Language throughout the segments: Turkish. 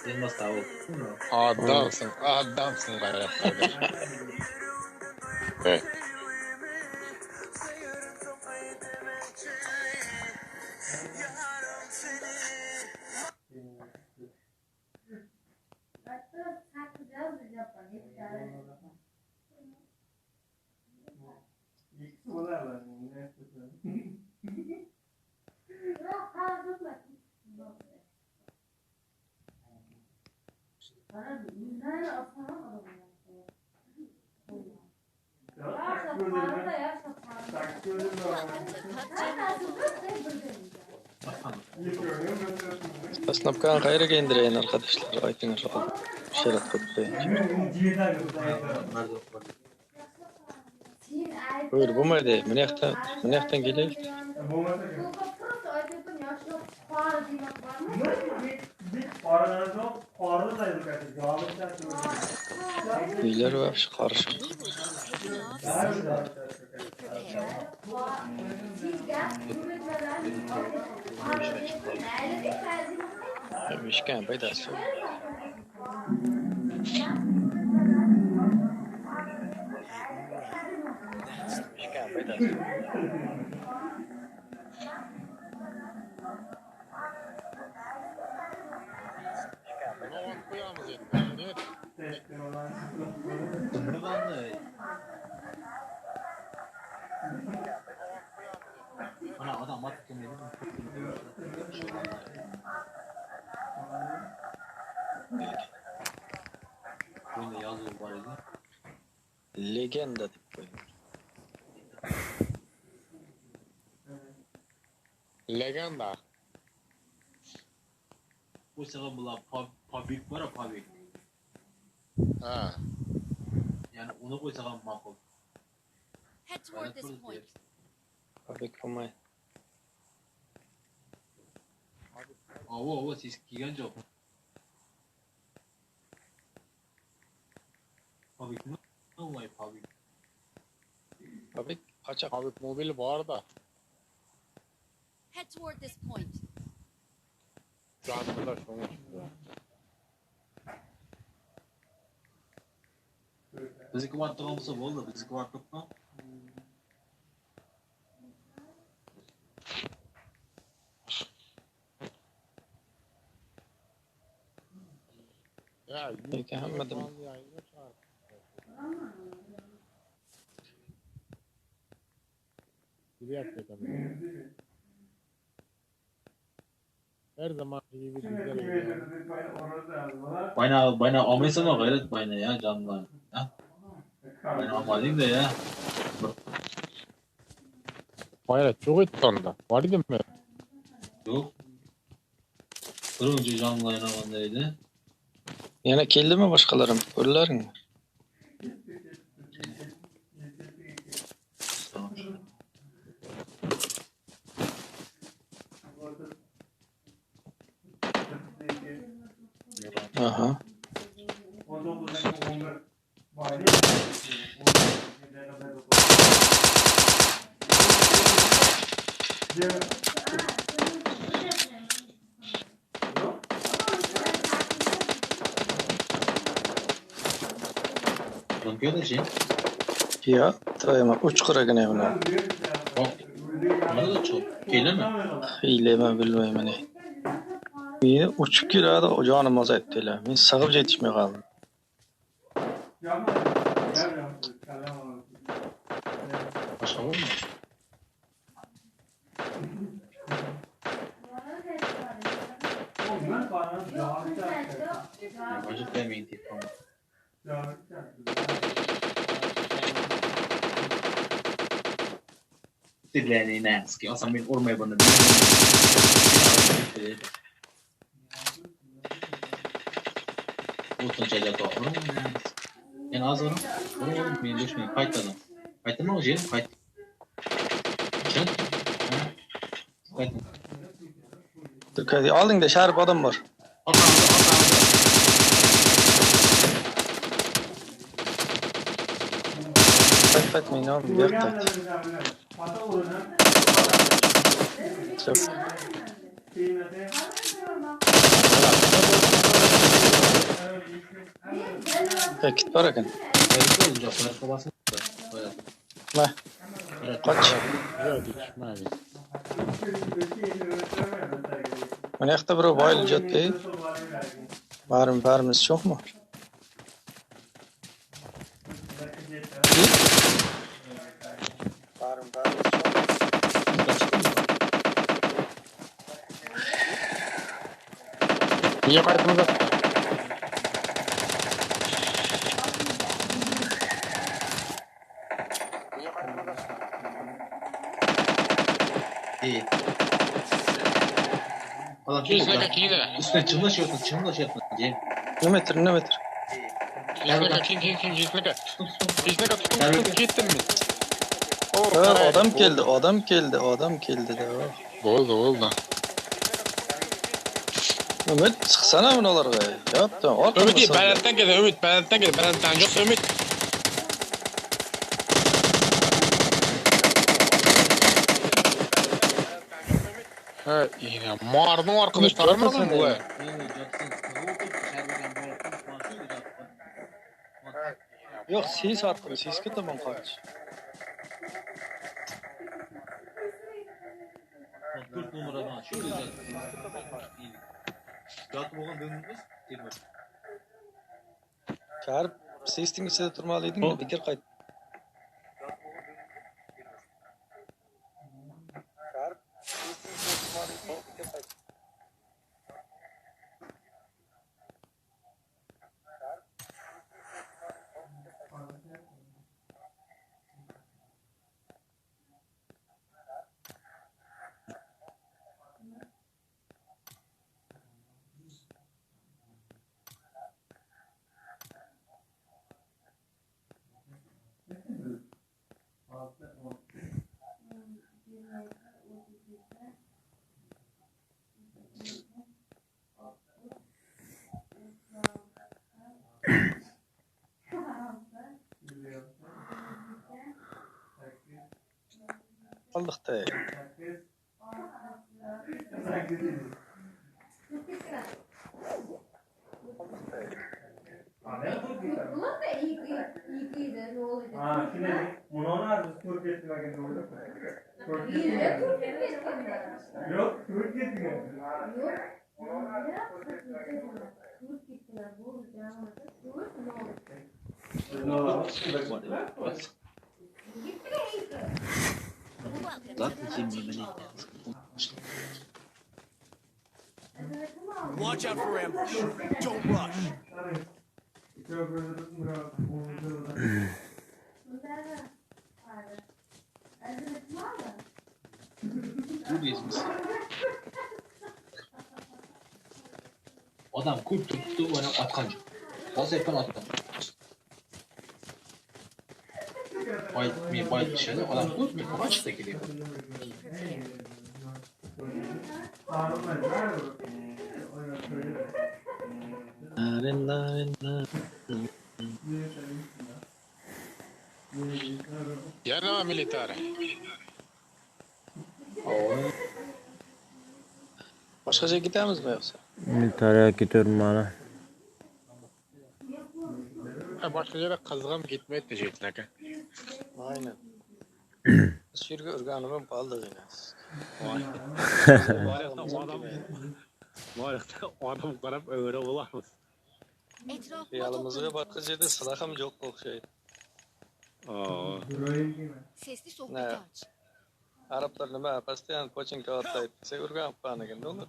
Elmas tavuk. Adamsın, adamsın gayret kardeş. Evet. Snapkan hayra gendireyin arkadaşlar. Aytın aşağı. Şerat köpleyin. Buyur bu mıydı? Münekten geliyor. Neler var şu karışık. Müşken paydası. Müşken paydası. Ana adam attık mı? Bunda yazıyor bari. Legenda dip koyun. Legenda. Bu sefer bunlar pubg var ya pubg. Ha. Yani onu koysalar makul. Head toward this point. Pabik pomay. Ava siz gigan job. Pubg mi? Olay pubg. Pabik kaçak. Abi mobil var da. Head toward this point. Canlılar sonuçta. Bizi kıvarttığımızda oldu. Bizi kıvarttık mı? Ya Peki hammadım. Her zaman iyi bir güzel. Bayna almaysa mı gayret bayna ya canlılar. Ha? Bayna almalıyım da ya. Hayır çok etti onda. Var değil mi? Yok. Kırınca canlılarına bandaydı. Yana keldi mi başkalarım? Görürler mi? Aha. Bakıyor da şey. Ya daima uç kıragına buna. Bak. Bana da çok. Gelir mi? Hileme bilmeyim ne. Beni uçup giradi o canımıza ettiler. Ben sağıp yetişmeye kaldım. Başka var mı? Yabancı demeyin deyip ama. Dilleri ne eski. Aslında ben ormaya bana Oturacak o. Yani az onu. Oğlum beni düşmeyin. Kayıtladım. Kayıtladın mı o şeyi? Kayıt. Sen? Kayıtladım. Dikkat aldın da şarap adam var. Atandı. Kaçmayın oğlum. Bir kaç. Çok. Kit var ekan. Tehlike olacak. Barışma basın. Böyle. Nah, kaç. Yok yetişmedi. Mana yoqda bir bayılacak. Barimiz çok mu? Barimiz çok. Niye kayıtımız attı? İyi. Adam Üstüne kakini de. Üstüne çımlaş yapın. Cem. Ne metre? Üstüne kak, kim, üstüne kak. Üstüne kak, tutun, gittin mi? Adam geldi de. Oldu. Ümit, çıksana bunalarga. Yaptım. Ümit değil, Berat'tan geldi. Berat'tan yok Ümit. Evet, yine Mar'ın arkadaşları mı lan bu? Yok, siz arttırın. Sizga tamam kaç. 4 numaradan açıyor. Yatıb oğlan dönmüş. Tekrar. Çağırıp sestin içinde durmalıydın mı? Bekir kayıt. Aldık da. Ulan da iyiydi, ne olacak? Şimdi bunu nerede? Türk etmeye gidiyor. İyi de Türk etmediler. Yok, Türk etmiyor. Yok. Türk gittiler, bu olacak. Türk ne olacak? Zaten Cem'i Watch out for ambush. Don't rush. Bu diyizmiş. Adam kurt tuttu ona atkancı. Bas yapan atkan. Bay dışarıda adam kurt mu? Açıkta gidiyor. Yarın militare. Başka şey gidemiz mi yoksa? Militariye gidiyorum bana. Başka yere kazıgan gitmeye diyecektin aga. Aynen. Sürgü organımın baldığı yine. Adam qarab öyle olamaz. Yalımızga başka yerde silahım yok okşaydı. Sesli sohbet Ne? aç. Araplar nima pastiyan pochinka otlaydi. Sen urgan panigen ne olur?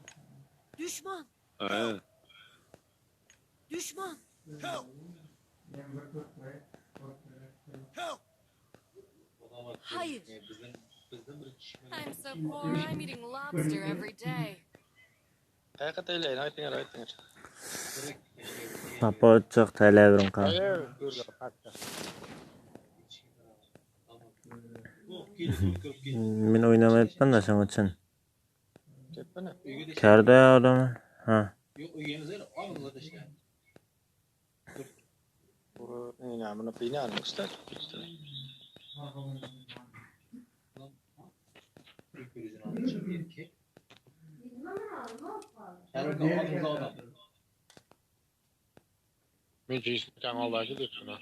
Düşman. Düşman. Help! Help! Hayır. I'm so poor. I'm eating lobster every day. Haqiqat eyleyin, aytinglar. Papochiq televirim kan. Hayır, dur hatta. Men o'ynamayapman da shuning uchun. Ketmene. Karda odam. Ha. Yok uyuyanızlar alın işte. Bu ne bunu bina almışlar. Yüzünü alacağım diyelim ki. Her gün ağzınıza adam. Men jeysin kanaldaki dep şuna.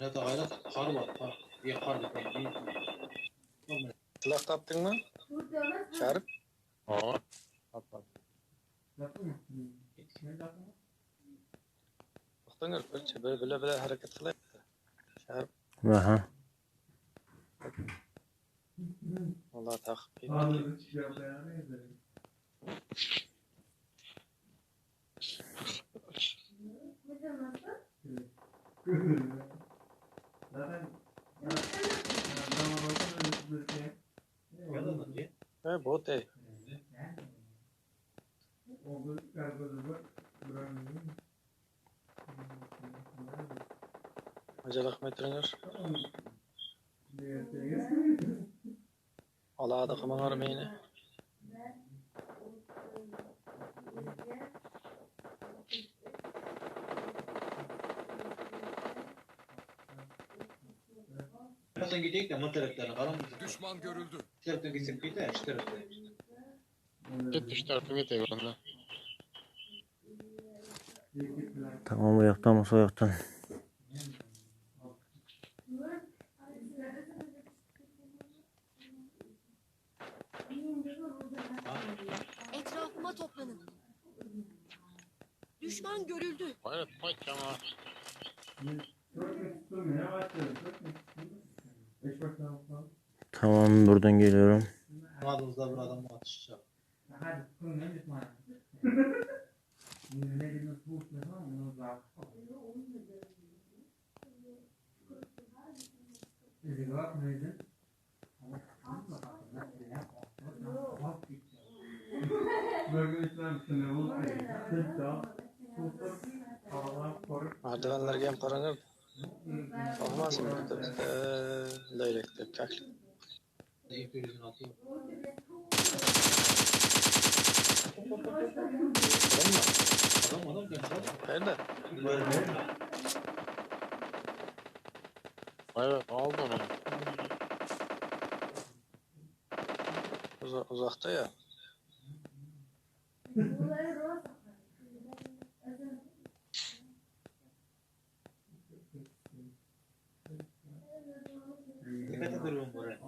Ne de ayda kar var. Kar. Bir kar da değil. Silah tapdın mı? Şarip. Aa. Baktan görüp böyle hareket kılayım. Şarip. Aha. Vallahi takip et. Bot ey. Acele etmeyin. Allah'a da kıman armayın. Sen gidecek de motorlarına kalan mı? Düşman görüldü. Taraftan gitsek gider, şu tarafta. Git düş tarafı git eyvallah. Tamam, o yaktan mı o yaktan? Etrafıma toplanın. Düşman görüldü. Hayır, patlama. Tamam, buradan geliyorum. Madımızda bir adam atışacak. Merdivenlerge hem paranır. Olmaz mı? Leylekte kaklı. Deyip yüzünü atıyor. Adam Nerede? Evet, aldı onu. Uzakta ya. dikkat ediyorum buraya.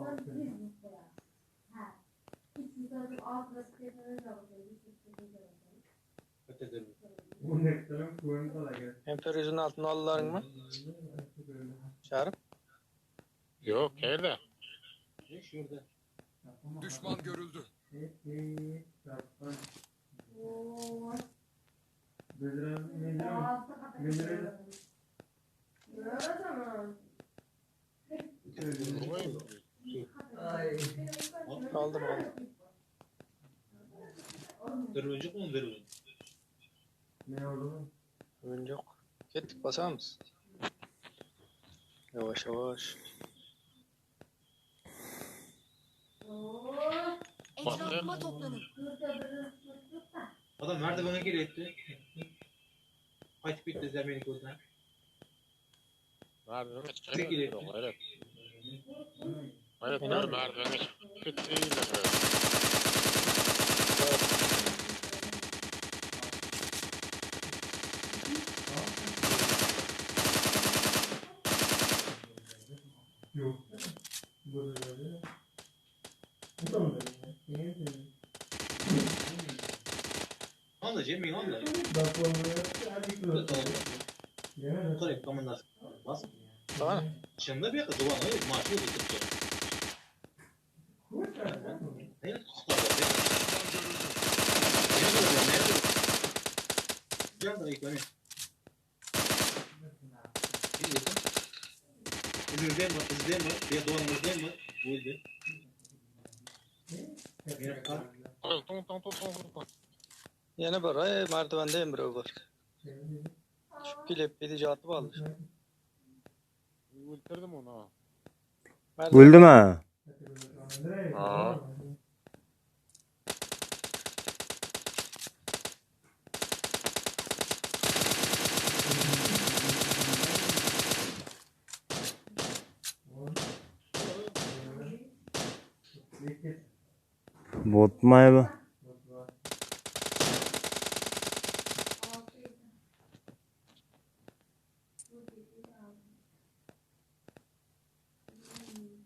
Dikkat ediyorum. Emperyüzün altına aldılar mı? Şarip. Yok, nerede? Şurada. Düşman görüldü. Aldım. Dırvıncık mı dırvıncık? Ön yok. Gittik basar mısın? Yavaş. Etrafıma toplanın. Adam merdivene gir etti. Kaç bitti zemini kurdan. Merdivene çıkıyor. Evet. Evet, böyle merdivene çıkıyor. Anda Cemil anda. Korek komandası. Bas. Tamam. Şimdi bir kız olan öyle maaşı yok tuttu. Ne kusura Gel da ilk öne. İzleyeyim mi? Bir doğan izleyeyim mi? Bu izle. Yine var. Merdivendeyim bro var. Şu kilip bir cevabı aldı. Öldürdüm onu. Öldü mü? Aa. Botmay bu.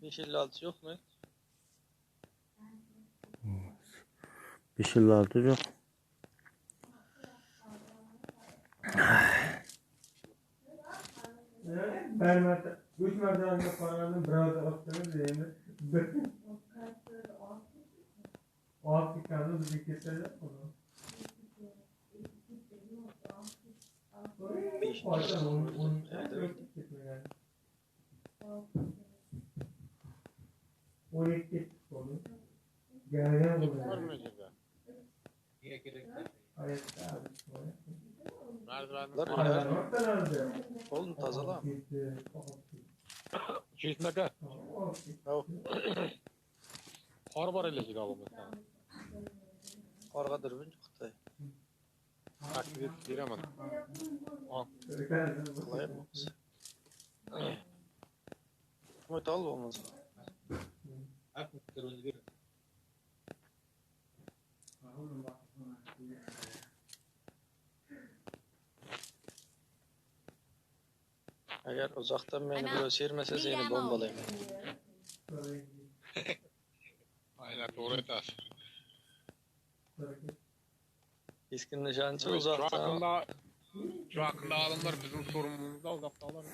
Yeşil altı yok mu? 556 yok. Ben üç merdivenle falan biraz alıştınız yani. Alt çıkanı bir keselim o zaman. Zaten onu yani. 12 konu. Gelene Var mı oluyor. acaba? Niye gerek? Ayette abi. Merdivenler. Oğlum tazala. 200 metre. Yok. Kar var hele ki alalım. Kargadır bir çıktı. Aktivit giremedim. Kolay mı? Umut al olmaz. Akmutlar onu verin. Eğer uzaktan beni böyle sirmese seni bombalayayım. Aynen doğru eder. Keskin nişancı uzaktan. Şu hakkında adamlar bizim sorumluluğumuzda uzakta alır.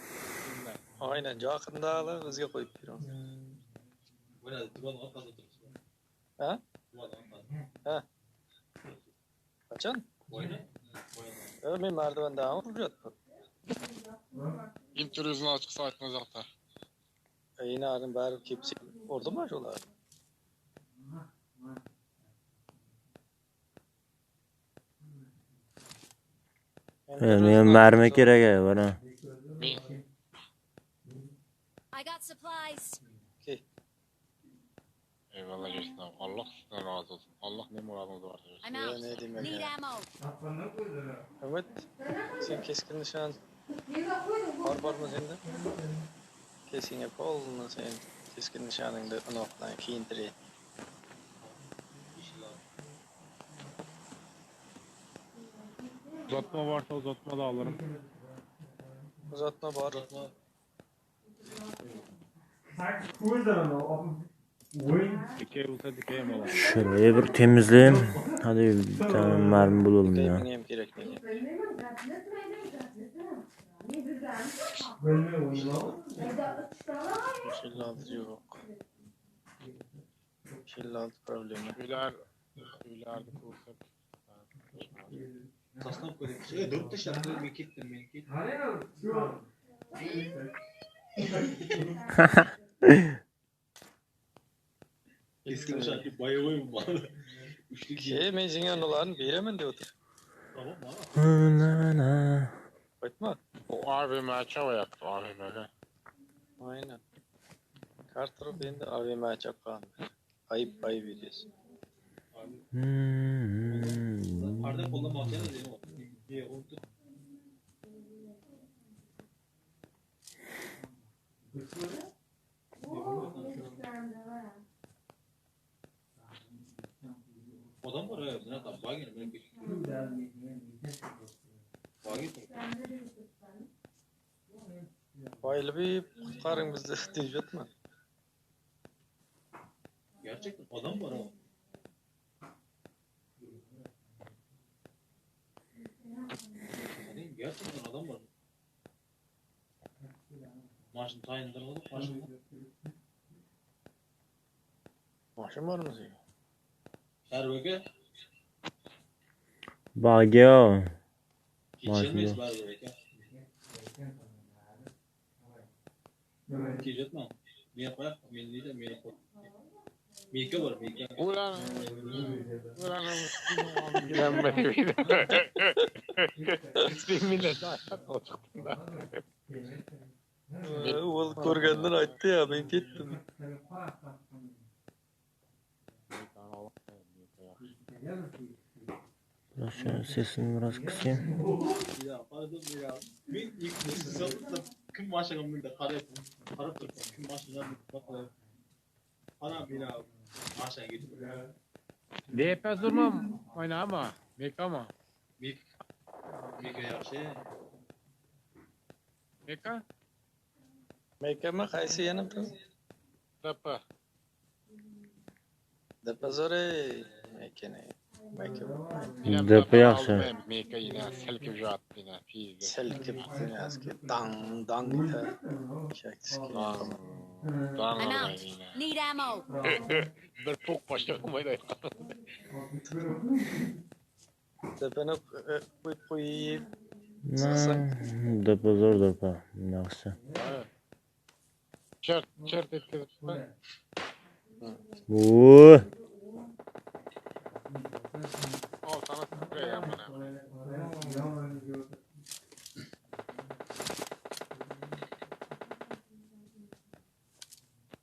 Aynen yakında alır bizge koyup bir on. Bu ne? Duvarın alt katı otursun. Ha? Duvarın alt katı. Ha? Kaçan? Oyna. Evet ben merdiven daha vuruyor. İlk turizm açık saatin uzakta. Yine arın bari kepsi. Orada mı acıyorlar? Mermi kerek bana. I got supplies. Eyvallah Cesin abi. Allah sizden razı olsun. Allah ne muradınız varsa versin. I'm Ya out. ne diyeyim ben Need ya. ammo. Evet. Sen keskin nişan. Var mı sende? Kesin yap oğlum sen. Keskin nişanında noktadan kiyindiri. Uzatma varsa uzatma da alırım. Uzatma var. Dikey olsa dikey mi olur? Şurayı bir temizleyeyim. Hadi bir tane mermi bulalım ya. Benim gerek değil. Yeşil altı yok. Yeşil altı problemi. Üylerde kursak. Taslan koyduk. Şey, 4 taş yaptım. Ben gittim. Keskin şarkı bayılıyor mu bana? Üçlük Şey mezin yanılarını bilemen diyordu. Tamam mı? Bakma. O AVM çava yaptı AVM'de. Aynen. Kartırı bende AVM çapan. Ayıp ediyorsun. Arda kolla mahkene de değil mi? Diye oldu. Adam var ya. Ne kadar? Bagin mi? Bagin mi? Bayılı bir kurtarın bizi diyecek mi? Gerçekten adam var ama. Gerçekten adam var. Maaşın tayininden alıp maaşını. Maaşın var mı senin? Serveke. Bagyo. Geçilmeyiz bari Serveke. Geçecek mi? Miye koyak. Milli de miye koyak. Miyke var miyke. Ulan güvenmedi bir de. Bir millet ayakta oturttum da. Oğul korgandan açtı ya ben gittim. Biraz şöyle sesini biraz kısayım. Ya pardon ya. Ben ilk sınıfta kim maaşına mıydı? Karap kim maaşına mıydı? Para bir maaşına gidiyor. DP durmam. Oynama. Meka. Mika yaxshi. Meka? Mekama qaysi yana bu? DP. Depazore mekene. Mekama. DP yaxshi. Meka yine selkip jatdı yine. Pizde. Selkip dinyaski dang ita. Şaktiski. I'm out. Need ammo. Bir pok başlamaydı. Depene koy. DP zo'r DP. Yaxshi. Çert etkizip. Oo. Al sana sprey yapma.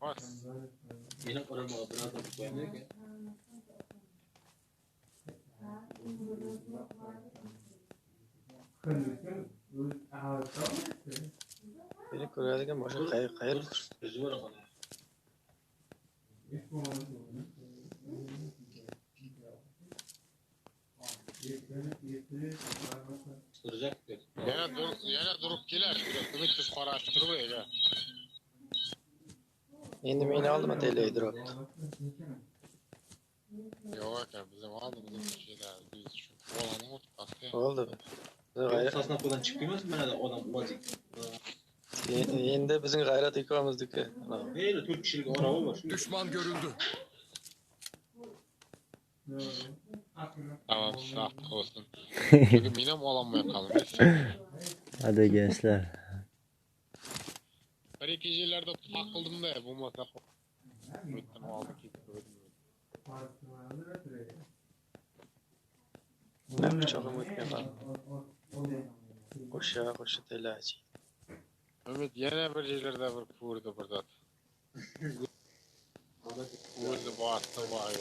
Bas. Yine orama biraz da koyamıyor ki. Beni koyarken başka hayır. Sözü var ama. Sıracak diyor. Yana durup gelir. Kıvıç kız paraştırı böyle. Endi meni aldım teledir o. Yok ya bizim aldığımız şeyler biz şu olanı ortası. Oldu. Sasına kodan çıkmıyor musun bana da adam vaziyet. Endi bizim gayret ikimizdeki. Neyle 4 kişilik araba var. Düşman görüldü. Tamam sağlık olsun. Çünkü minem olanmaya kalmış. Hadi gençler. Bir iki yerlerde takıldım da bu masa. Bütün o aldık gitti. Ben bıçağımı etmeyeyim. Koşa telaci. Ümit yine bir yerlerde bir vurdu burada. Vurdu bastı bağırdı.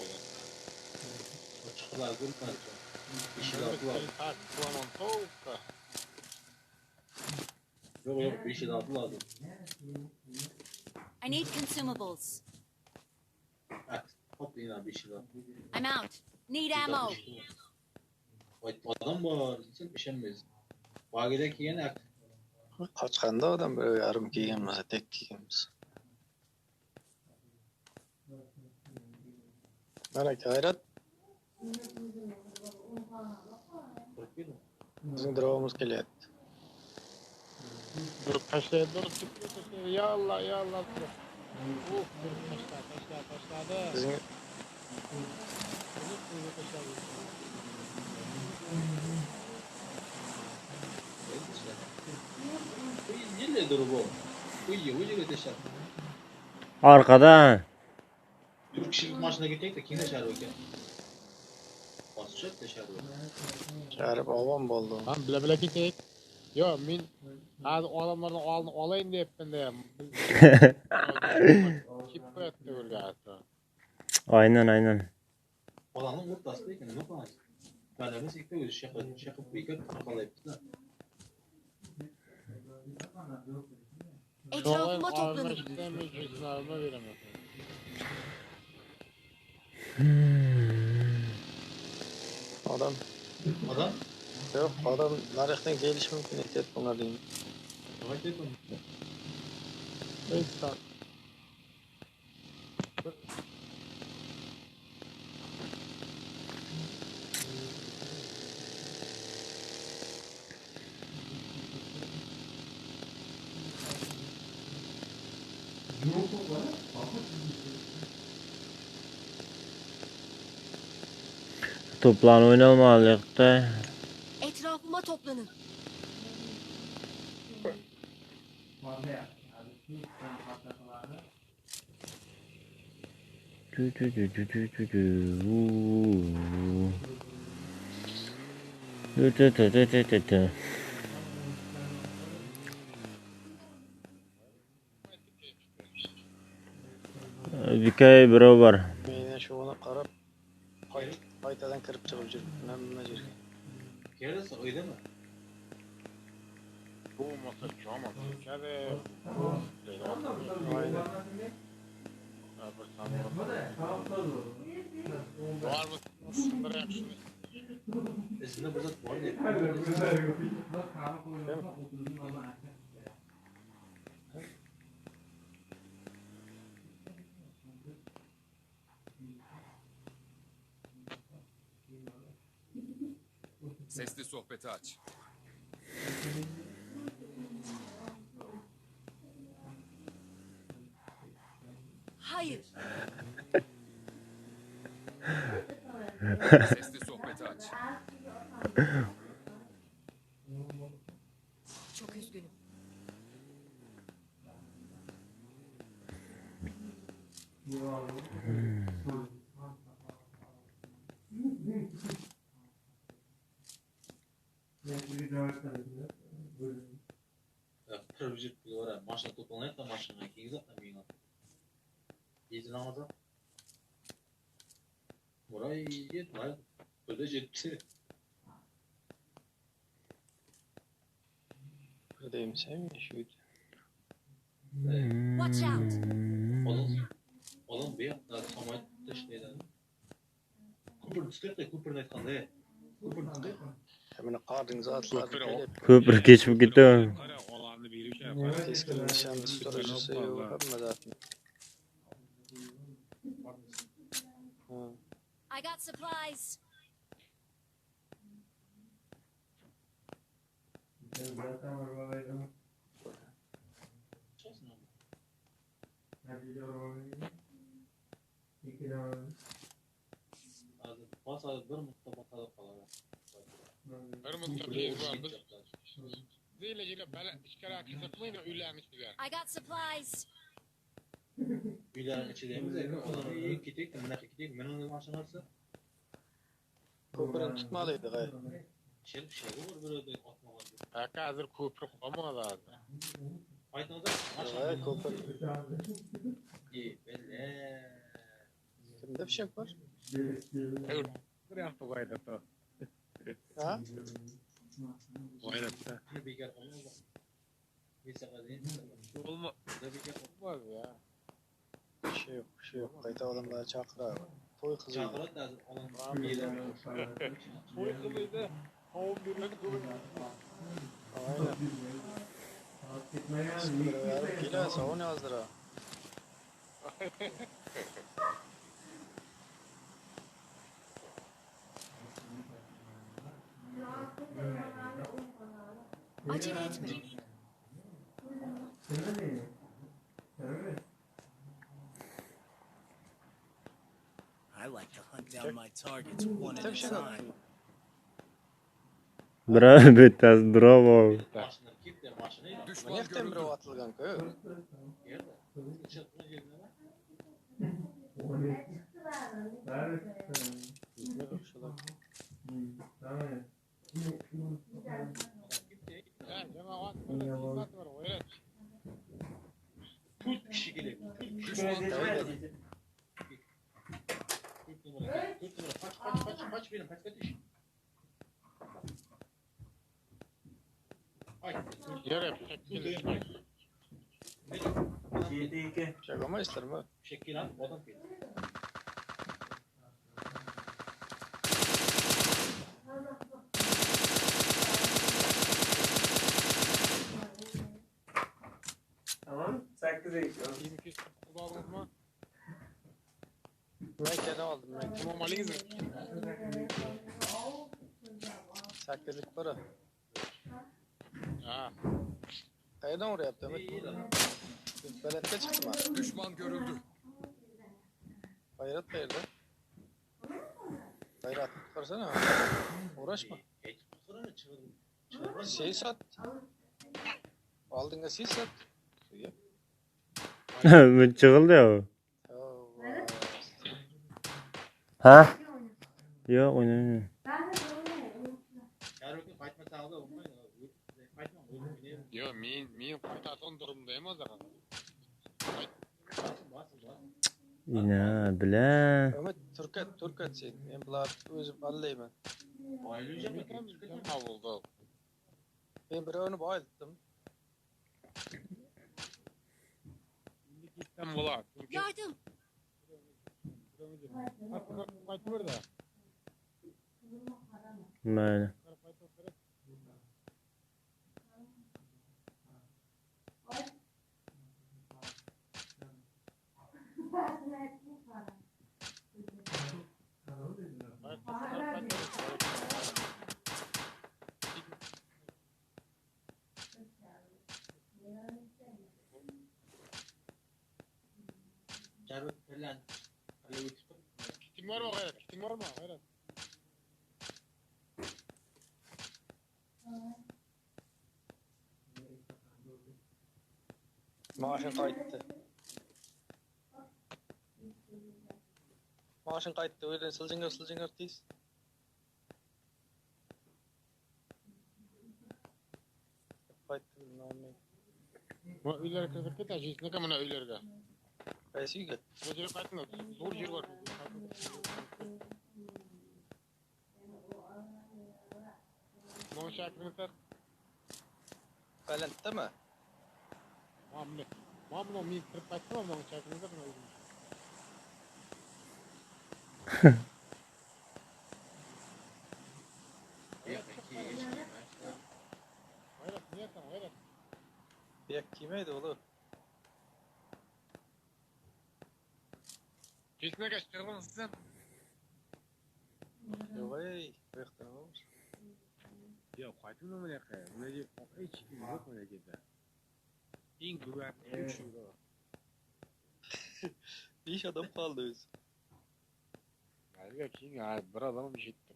Çıkılar durmaz. İşi Ümit altı var. seni takılanan tavukta. Yok bir işi altı lazım. I need consumables. Hop yine bir işi var. I'm out. Need ammo. Adam var. Sen pişenmeyiz. Bagedeki yine Kaçkanda adam böyle yarım giyinmez, tek giyinmez. Bana gayret. Bizim dravamız geliyor. Dur taşlayın dur taşlayın. Ya Allah ya Allah. Dur taşladı. Bizim Yine dur bu. Uyuyor deşer. Arkadan. 4 kişilik maçına gidecek de kim deşer bakayım. Basacak deşer bakayım. çağırıp avam oldu. Lan bile gidecek. Yo min hadi o adamlardan alayım diye ben de. Kip etti gurgası. Aynen. Olanın mutlası değil ki ne yapalım? Kalemini sikti gözü şakıp bir kere kakalayıp da. Etrafıma toplanın. Avıma veremem. Adam yok, adam narıktan geliş mümkün et bunlar diyeyim. Hava telefonu. Evet sağ. Toplan oynamalık da. Etrafıma toplanın. Dikey biri var. Meyden şu ona karab haytadan kırıp çıkıp жүріп nima жүрген. Keresi öyle mi? Bu masa cama. Kade. Aynen. Var mı? Bırak şunu. Ezinde burada var diye. Sesli sohbeti aç. Hayır. Sesli sohbeti aç. Çok üzgünüm. Pubg var. Maşına toplanıyor da maşına. İki güzel de miyim? Yedin ağzı. Burayı yiyecek. Var. Böyle cepsi. Buradayım sen mi şuydu? Watch out. Oğlum bir yaptılar. Samayt dışlaydı. Kupur tutuyor da kupur ne kaldı? Kupur tutuyor. Hemen qardınızı atladı. Köprü geçip gitti. Qara, olanı bir şey yapar. Keskin nişanlı storajısı yok. Hamma zaten. I got supplies. Bas abi bir mutlaka kalıp kalır. Bir mutlaqiyyiz var. Biz zeyleciyle bala işkara kızıkmayla üylenmiş bize. I got supplies. Üylerin içindeyimiz ya. Olanı iyi gidik. Mına gidik. Ben onun maşını alsa. Köprünü tutmalıydı gayet. Şey olur böyle de atma var. Haka hazır köprü koyamazlar. Faydalı da Gayet maşını. köprü. İyi. Belli. Kimde fişek var? Evet. Bir yaptı gayret o. Ha? Gayret. Bir bekar olmaz. Bir sefer değil. Olma. Bir bekar Olmaz ya. Bir şey yok. Kayta adamları çakır abi. Toy kızı. çağırat lazım. Olan bir yere. Toy kılıydı. Havun birleri kılıydı. Aynen. Gila savun yazdır ha. Acele etme. I like to hunt down my targets one at a Fişek time. attın. Bravo Betas, bravo. Maşını git de maşını yap. Düşman Neften biri görüldü. atılgan köy. Yerde. Çıkma yerine bak. Ya cemaat. Hizmet var. Gayret. Tut kişi gelir. Düşman görüldü. Tut numara. Kaç benim. Kaç iş. Ay. Yere şekil. Fişek ama isterim ha. Şekil al. Adam bir. Tamam. 8 ekiyor. Bizimki kulağımız mı? Ben kere aldım. Ben Tamam alıyız mı? saklık para. Ha. Kaydan oraya yaptım. İyi lan. Belette çıktım ha. Düşman görüldü. Bayrat bayırdı. Bayrat tutarsana. Uğraşma. Et kusurunu çıkarın. Şey sat. Aldığında şey sat. Suya. Ben çıkıldı ya. Allah. Ha? Yok oynamıyorum. Her gün kaçma sağlığı olmayın. Kaçma. Yo min kaytaton durumdayım o zaman. Yine bilen. Ömet Türkat sen. Ben bular özüm allayman. Ayrıca mı? Ha oldu. Ben bir onu bayılttım. Gittim bula. Yardım. Qaytib berdi. Mayli. Şerbet falan. Hadi uçtu. Kiting bormi G'ayrat? Kiting bormi G'ayrat? Maaşın qaytdı. Maaşın qaytdı. Öyle sılcıngır tez. Qaytdı. Bu uylarga kirib ketadi, jisnaka mana uylarga. Qaysi uyga? Bu yerga qaytma, zo'r yer bor. Mana shakirlar. Balandmi? Mana men kirib qaytdim, mana shakirlar mana uyim. G'ayrat, niyasan, G'ayrat. Yak kimaydi oğlum. Jisnaka chiqirib sizdan. Yo'q ey, bu yoqdan olmuş. Yo, qaytib nima yoqqa? Bunaga hech kim yo'q mana yerda. Eng quvvatli shu. İş adam kaldı öz. Haliga keyin bir odam yetdi.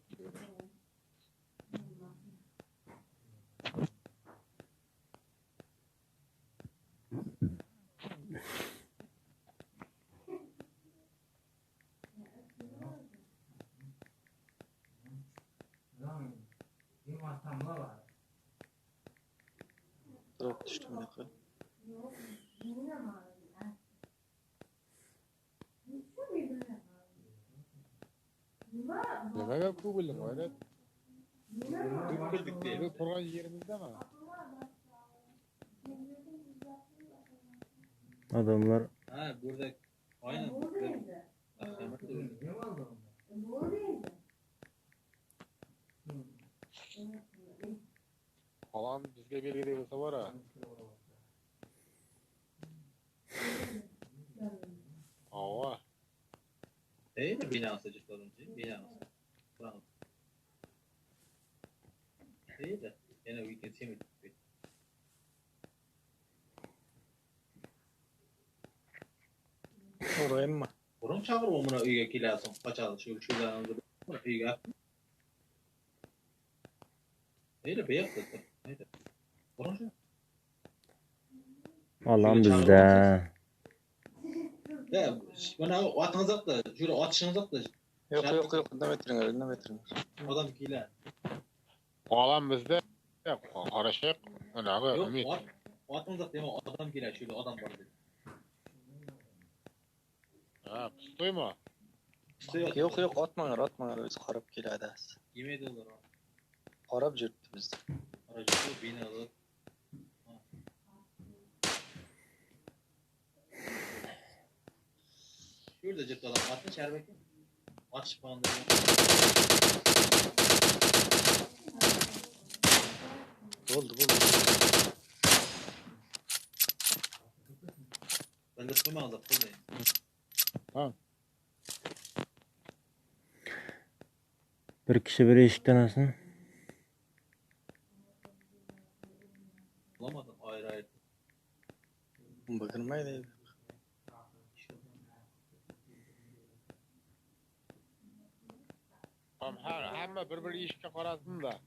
Drop düştüm yakın. Nimaga ko'p bo'ldi G'ayrat? Bildik diye. Bu turgan yerimizdami? Adamlar Ha burada aynen. Ahmet de öyle. Falan bizga belgilay bo'lsa bora. Ava. Değil mi binası cıklarınca? Binası. Bravo. Değil de. Yine we can see it. Oraya mı? Burun çağır omuna üye kilasın. Kaçalı şuradan aldı. Üye. Öyle beyaz da. Neydi? Burun şu. Allah'ım bizde. Ya bana atınız da, şöyle atışınız da. Yok. Ne betirin. Adam kila. Olam bizde. Qarashaq. Anaqa Yok, Umid. atınız da deme adam kila şöyle adam var dedi. Ha, pustoymi? Yok atmanglar öz qarab keladi. Yemedi olur o. Qarab yurtdi bizde. Aracı bu binalı. Şurada cırt adam atın şerbeti. Aç bandını. Oldu. Ben de tutma aldım. Buradayım. Ha. Bir kişi bir eshikdan olsun. Bulamadım ayrı. Bakırmaydı. Hamma bir eshikka qarasin da.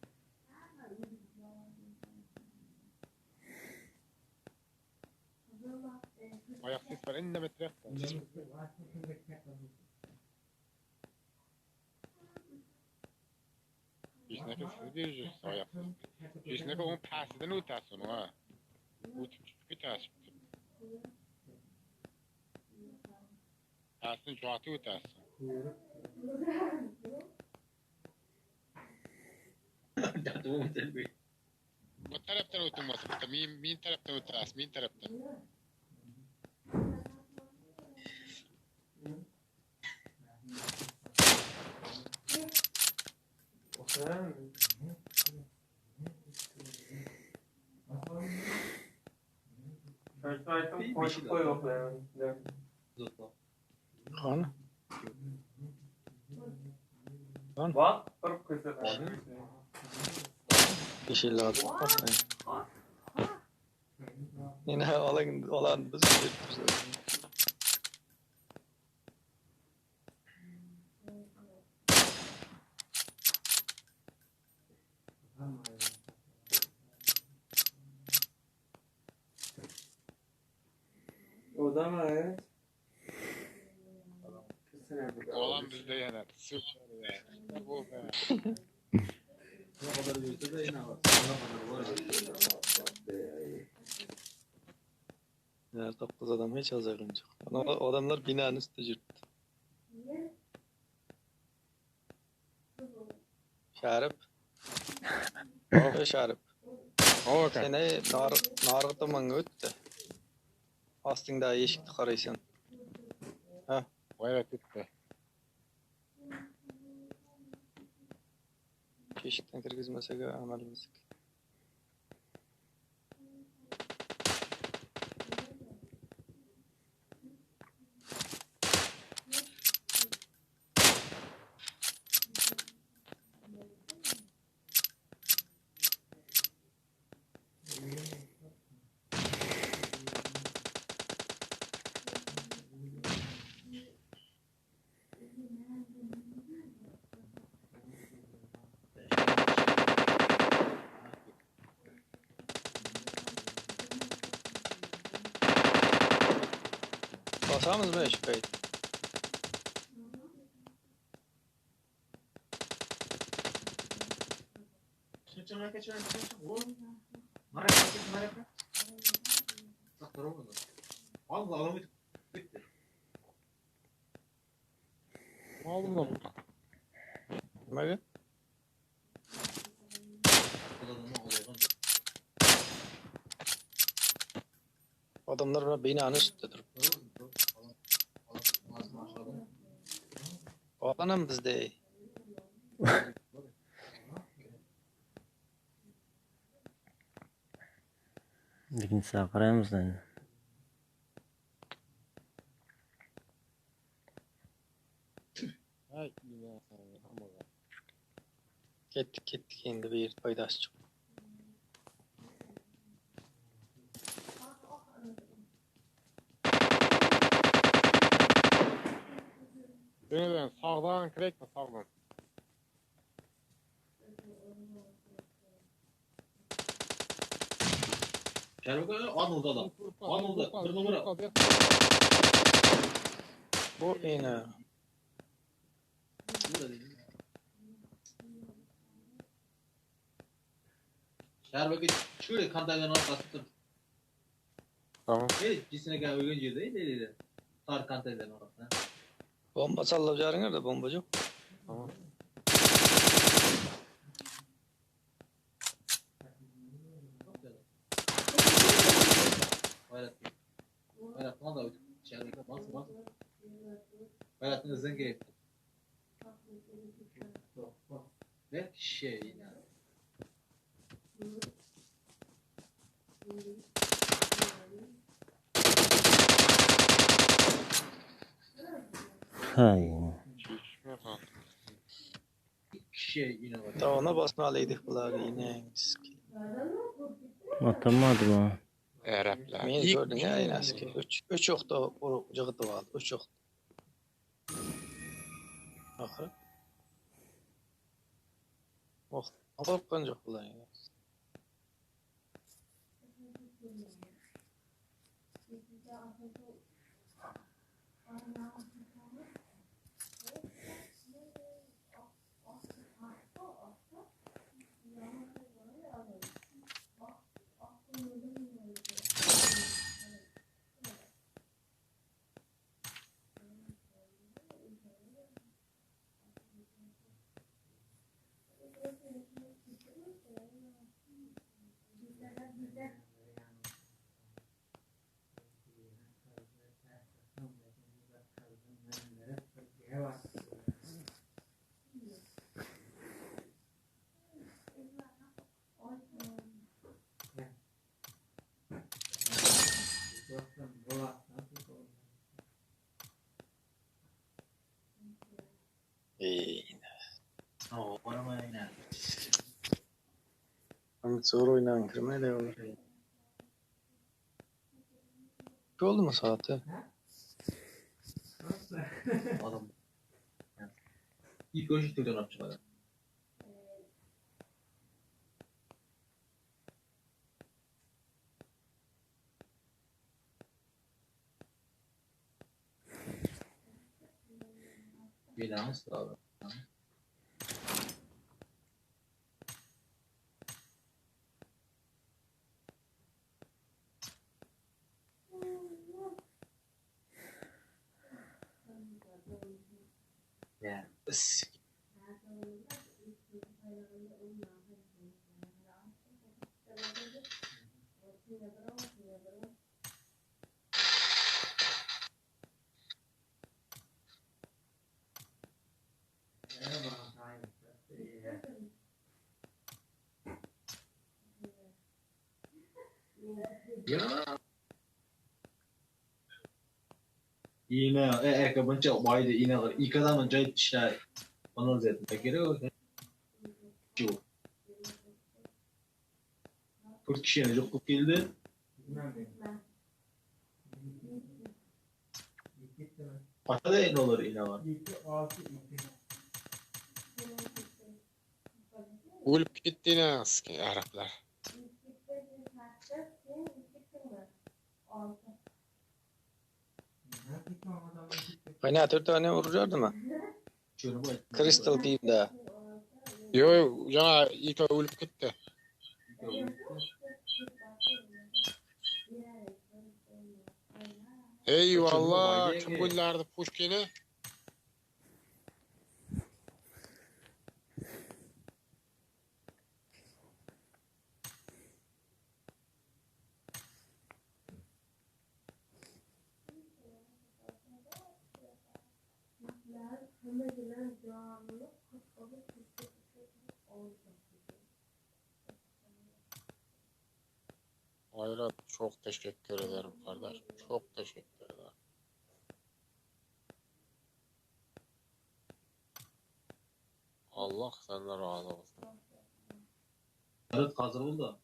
Oyoq ses bor, indamay turyapti. Jisnaka siz berishsiz oyoqsiz. Jisnaka o'n pastidan o'tasiz uni, ha. O'tib ketasiz. Pastdan jo'atib o'tasiz. Bu tarafdan o'tmoqchi, bitta men tarafdan o'tasiz, men tarafdan. Qani? Bak, kırıp köşede. Yeşilladi. Yine olan biz yetmişler. O da mı? Oğlan bizde yener. Süper be. Bu be. Ne kadar büyüse de yine var. Ne kadar var. Ya 9 adam hiç az ayrılmayacak. Adamlar binanın üstüne yürüttü. Şarip. Şarip. Okey. Seni nargı tomanga öttü. Astında eşikti qaraysan. Ha, Evet bitti. eşikten kirgizmasek amalimiz. Basamız mı eşik beyt? Geçen. Oğlum. Maraka. Saklar olmadı. Allah adamı bitti. Aldım lan. Nimaga? Adamlar buna binanın üstüne turibdi. Olanam bizde. Lekin saqiramiz endi. Ay, Ketdik endi bu yer foydasi yo'q. Dönüden sağdan kirek mi sağdan? Şerbeke Anıl'da da. Anıl'da. Bir numara. Bu yine Şerbeke şöyle kantayların arkası dur. Tamam. Evet, cisine gel uygun yerde değil. Tar kantayların arkasına. bomba sallab jaringlar da bomba yo'q. Tamam. Bayrat ne da şerbeke bas. Bayrat'ın hızın gerek. Ve şey yine. Hay. Şey yine var. Tavana basmalıydık bular yine. Atamadı bu. Araplar. Men gördüm ya yine eski. Üç yoqda jig'itib oldi. 3 yoqda. Axir. Qo'rqqan yo'q bular. zor oynan kirmeli olur. Şu oldu mu saati? Adam. Yani. İlk önce türden yapacağım. Bilans abi. Yani. Ya. Yine ekabınca baydı yine var. İlk adamın cahit işte analiz etmek gerekiyor. Şu. 4 kişiye çok geldi. Aşağıda ne olur yine var. O'lib ketdini aski Araplar. Kaynağı 4 tane vuracaktı mı? Şöyle bu. Crystal Team'de. Yo, jana ilk o'lib ketdi. Eyvallah, kim bunlarni pushkini? Hayrat, çok teşekkür ederim kardeş. Çok teşekkür ederim. Allah senden razı olsun. Evet hazır oldu.